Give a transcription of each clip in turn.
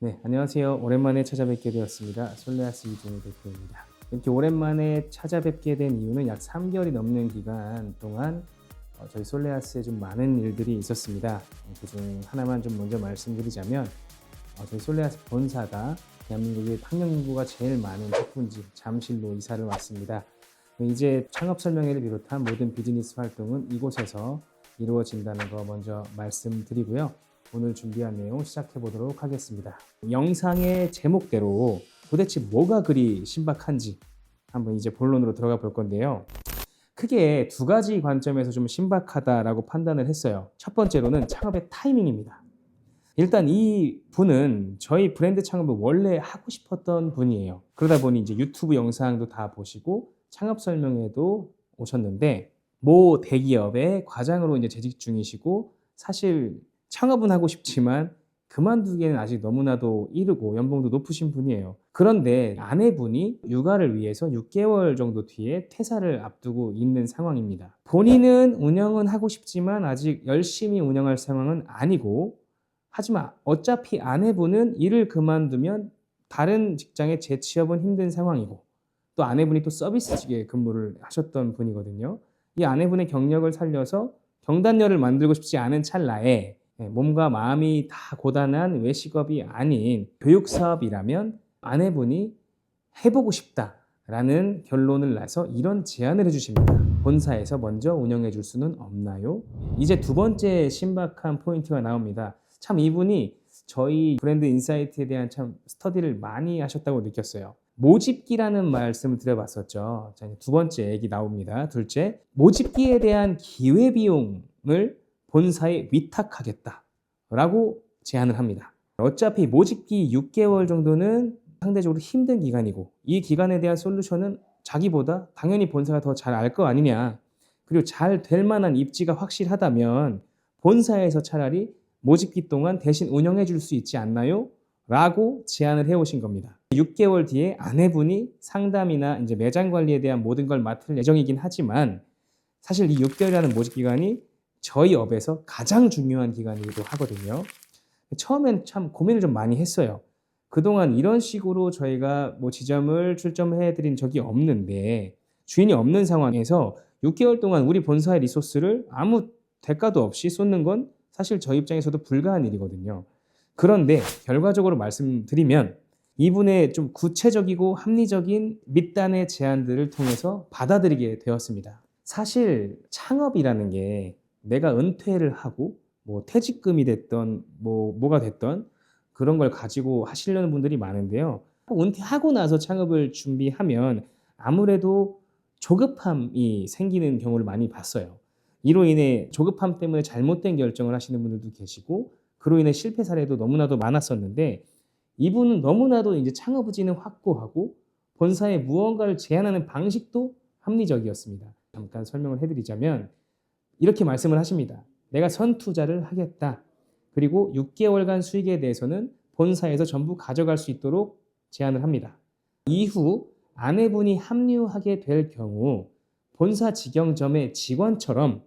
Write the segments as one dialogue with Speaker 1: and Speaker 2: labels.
Speaker 1: 네, 안녕하세요. 오랜만에 찾아뵙게 되었습니다. 솔레아스 이준희 대표입니다. 이렇게 오랜만에 찾아뵙게 된 이유는 약 3개월이 넘는 기간 동안 저희 솔레아스에 좀 많은 일들이 있었습니다. 그중 하나만 좀 먼저 말씀드리자면 저희 솔레아스 본사가 대한민국의 학령 인구가 제일 많은 학군지 잠실로 이사를 왔습니다. 이제 창업 설명회를 비롯한 모든 비즈니스 활동은 이곳에서 이루어진다는 거 먼저 말씀드리고요. 오늘 준비한 내용 시작해 보도록 하겠습니다. 영상의 제목대로 도대체 뭐가 그리 신박한지 한번 이제 본론으로 들어가 볼 건데요. 크게 두 가지 관점에서 좀 신박하다라고 판단을 했어요. 첫 번째로는 창업의 타이밍입니다. 일단 이 분은 저희 브랜드 창업을 원래 하고 싶었던 분이에요. 그러다 보니 이제 유튜브 영상도 다 보시고 창업 설명회도 오셨는데 모 대기업의 과장으로 이제 재직 중이시고 사실 창업은 하고 싶지만 그만두기에는 아직 너무나도 이르고 연봉도 높으신 분이에요. 그런데 아내분이 육아를 위해서 6개월 정도 뒤에 퇴사를 앞두고 있는 상황입니다. 본인은 운영은 하고 싶지만 아직 열심히 운영할 상황은 아니고, 하지만 어차피 아내분은 일을 그만두면 다른 직장에 재취업은 힘든 상황이고, 또 아내분이 또 서비스직에 근무를 하셨던 분이거든요. 이 아내분의 경력을 살려서 경단녀를 만들고 싶지 않은 찰나에 몸과 마음이 다 고단한 외식업이 아닌 교육사업이라면 아내분이 해보고 싶다라는 결론을 내서 이런 제안을 해주십니다. 본사에서 먼저 운영해 줄 수는 없나요? 이제 두 번째 신박한 포인트가 나옵니다. 참 이분이 저희 브랜드 인사이트에 대한 참 스터디를 많이 하셨다고 느꼈어요. 모집기라는 말씀을 드려봤었죠. 자, 두 번째 얘기 나옵니다. 둘째, 모집기에 대한 기회비용을 본사에 위탁하겠다라고 제안을 합니다. 어차피 모집기 6개월 정도는 상대적으로 힘든 기간이고, 이 기간에 대한 솔루션은 자기보다 당연히 본사가 더 잘 알 거 아니냐. 그리고 잘 될 만한 입지가 확실하다면 본사에서 차라리 모집기 동안 대신 운영해 줄 수 있지 않나요? 라고 제안을 해오신 겁니다. 6개월 뒤에 아내분이 상담이나 이제 매장 관리에 대한 모든 걸 맡을 예정이긴 하지만, 사실 이 6개월이라는 모집 기간이 저희 업에서 가장 중요한 기간이기도 하거든요. 처음엔 참 고민을 좀 많이 했어요. 그동안 이런 식으로 저희가 뭐 지점을 출점해 드린 적이 없는데, 주인이 없는 상황에서 6개월 동안 우리 본사의 리소스를 아무 대가도 없이 쏟는 건 사실 저희 입장에서도 불가한 일이거든요. 그런데 결과적으로 말씀드리면 이분의 좀 구체적이고 합리적인 밑단의 제안들을 통해서 받아들이게 되었습니다. 사실 창업이라는 게 내가 은퇴를 하고 뭐 퇴직금이 됐던 뭐가 됐던 그런 걸 가지고 하시려는 분들이 많은데요. 은퇴하고 나서 창업을 준비하면 아무래도 조급함이 생기는 경우를 많이 봤어요. 이로 인해 조급함 때문에 잘못된 결정을 하시는 분들도 계시고, 그로 인해 실패 사례도 너무나도 많았었는데, 이분은 너무나도 이제 창업 의지는 확고하고 본사에 무언가를 제안하는 방식도 합리적이었습니다. 잠깐 설명을 해드리자면 이렇게 말씀을 하십니다. 내가 선투자를 하겠다. 그리고 6개월간 수익에 대해서는 본사에서 전부 가져갈 수 있도록 제안을 합니다. 이후 아내분이 합류하게 될 경우 본사 직영점의 직원처럼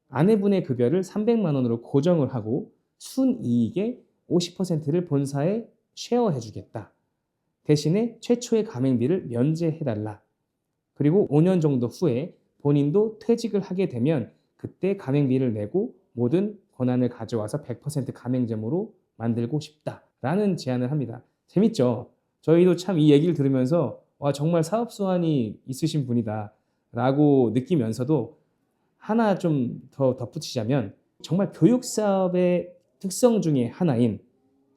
Speaker 1: 아내분의 급여를 300만 원으로 고정을 하고 순이익의 50%를 본사에 쉐어해 주겠다. 대신에 최초의 가맹비를 면제해달라. 그리고 5년 정도 후에 본인도 퇴직을 하게 되면 그때 가맹비를 내고 모든 권한을 가져와서 100% 가맹점으로 만들고 싶다라는 제안을 합니다. 재밌죠? 저희도 참 이 얘기를 들으면서 와, 정말 사업 수완이 있으신 분이다 라고 느끼면서도 하나 좀 더 덧붙이자면, 정말 교육 사업의 특성 중에 하나인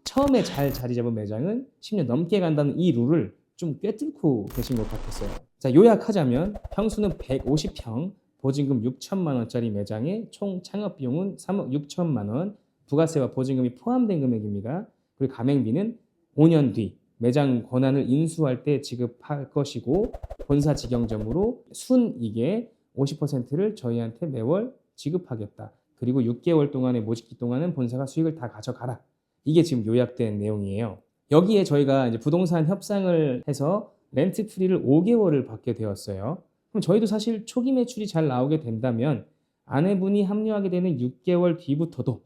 Speaker 1: 처음에 잘 자리 잡은 매장은 10년 넘게 간다는 이 룰을 좀 꿰뚫고 계신 것 같았어요. 자, 요약하자면 평수는 150평, 보증금 6천만 원짜리 매장의 총 창업 비용은 3억 6천만 원, 부가세와 보증금이 포함된 금액입니다. 그리고 가맹비는 5년 뒤 매장 권한을 인수할 때 지급할 것이고, 본사 직영점으로 순이익의 50%를 저희한테 매월 지급하겠다. 그리고 6개월 동안의 모집기 동안은 본사가 수익을 다 가져가라. 이게 지금 요약된 내용이에요. 여기에 저희가 이제 부동산 협상을 해서 렌트 프리를 5개월을 받게 되었어요. 그럼 저희도 사실 초기 매출이 잘 나오게 된다면 아내분이 합류하게 되는 6개월 뒤부터도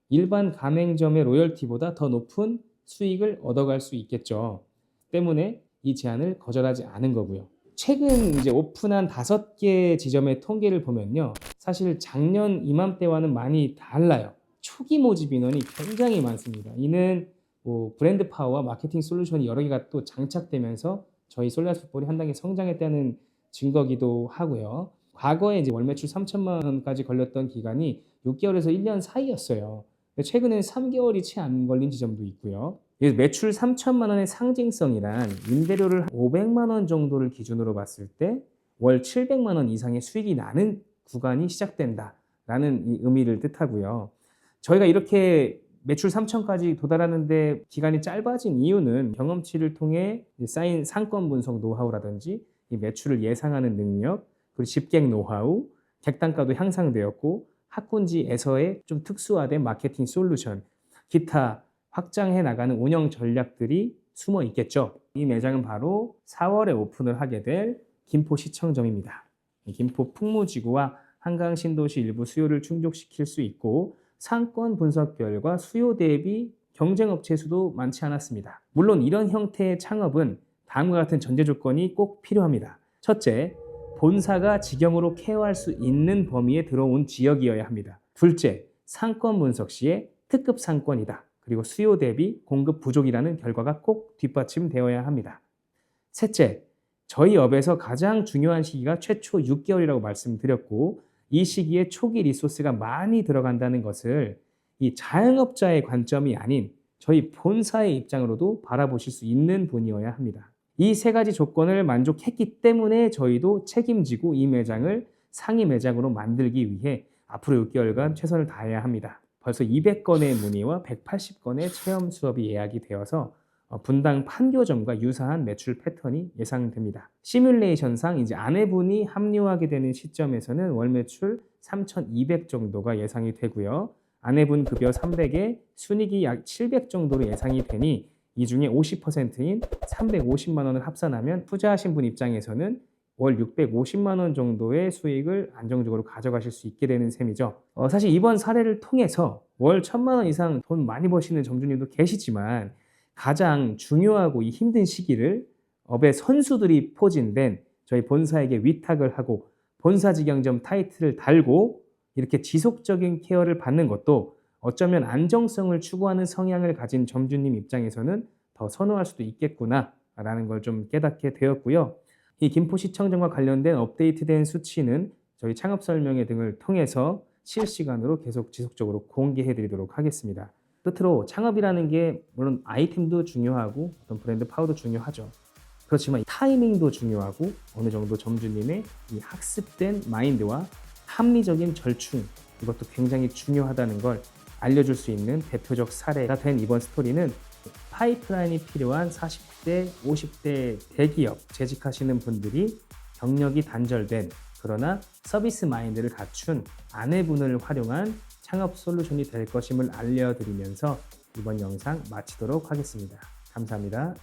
Speaker 1: 일반 가맹점의 로열티보다 더 높은 수익을 얻어갈 수 있겠죠. 때문에 이 제안을 거절하지 않은 거고요. 최근 이제 오픈한 5개 지점의 통계를 보면요. 사실 작년 이맘때와는 많이 달라요. 초기 모집 인원이 굉장히 많습니다. 이는 뭐 브랜드 파워와 마케팅 솔루션이 여러 개가 또 장착되면서 저희 솔레아스 풋볼이 한 단계 성장했다는 증거기도 하고요. 과거에 이제 월 매출 3천만 원까지 걸렸던 기간이 6개월에서 1년 사이였어요. 최근에는 3개월이 채 안 걸린 지점도 있고요. 매출 3천만 원의 상징성이란 임대료를 500만 원 정도를 기준으로 봤을 때 월 700만 원 이상의 수익이 나는 구간이 시작된다라는 이 의미를 뜻하고요. 저희가 이렇게 매출 3천까지 도달하는데 기간이 짧아진 이유는 경험치를 통해 쌓인 상권 분석 노하우라든지 이 매출을 예상하는 능력, 그리고 집객 노하우, 객단가도 향상되었고 학군지에서의 좀 특수화된 마케팅 솔루션, 기타 확장해 나가는 운영 전략들이 숨어 있겠죠. 이 매장은 바로 4월에 오픈을 하게 될 김포시청점입니다. 김포 풍무지구와 한강 신도시 일부 수요를 충족시킬 수 있고 상권 분석 결과 수요 대비 경쟁 업체 수도 많지 않았습니다. 물론 이런 형태의 창업은 다음과 같은 전제 조건이 꼭 필요합니다. 첫째, 본사가 직영으로 케어할 수 있는 범위에 들어온 지역이어야 합니다. 둘째, 상권 분석 시에 특급 상권이다. 그리고 수요 대비 공급 부족이라는 결과가 꼭 뒷받침되어야 합니다. 셋째, 저희 업에서 가장 중요한 시기가 최초 6개월이라고 말씀드렸고 이 시기에 초기 리소스가 많이 들어간다는 것을 이 자영업자의 관점이 아닌 저희 본사의 입장으로도 바라보실 수 있는 분이어야 합니다. 이 세 가지 조건을 만족했기 때문에 저희도 책임지고 이 매장을 상위 매장으로 만들기 위해 앞으로 6개월간 최선을 다해야 합니다. 벌써 200건의 문의와 180건의 체험 수업이 예약이 되어서 분당 판교점과 유사한 매출 패턴이 예상됩니다. 시뮬레이션상 이제 아내분이 합류하게 되는 시점에서는 월 매출 3,200 정도가 예상이 되고요. 아내분 급여 300에 순이익이 약 700 정도로 예상이 되니 이 중에 50%인 350만 원을 합산하면 투자하신 분 입장에서는 월 650만 원 정도의 수익을 안정적으로 가져가실 수 있게 되는 셈이죠. 사실 이번 사례를 통해서 월 1,000만 원 이상 돈 많이 버시는 점주님도 계시지만 가장 중요하고 이 힘든 시기를 업의 선수들이 포진된 저희 본사에게 위탁을 하고 본사 직영점 타이틀을 달고 이렇게 지속적인 케어를 받는 것도 어쩌면 안정성을 추구하는 성향을 가진 점주님 입장에서는 더 선호할 수도 있겠구나라는 걸 좀 깨닫게 되었고요. 이 김포시청점과 관련된 업데이트된 수치는 저희 창업 설명회 등을 통해서 실시간으로 계속 지속적으로 공개해 드리도록 하겠습니다. 끝으로 창업이라는 게 물론 아이템도 중요하고 어떤 브랜드 파워도 중요하죠. 그렇지만 타이밍도 중요하고 어느 정도 점주님의 이 학습된 마인드와 합리적인 절충 이것도 굉장히 중요하다는 걸 알려줄 수 있는 대표적 사례가 된 이번 스토리는 파이프라인이 필요한 40대, 50대 대기업 재직하시는 분들이 경력이 단절된 그러나 서비스 마인드를 갖춘 아내분을 활용한 창업 솔루션이 될 것임을 알려드리면서 이번 영상 마치도록 하겠습니다. 감사합니다.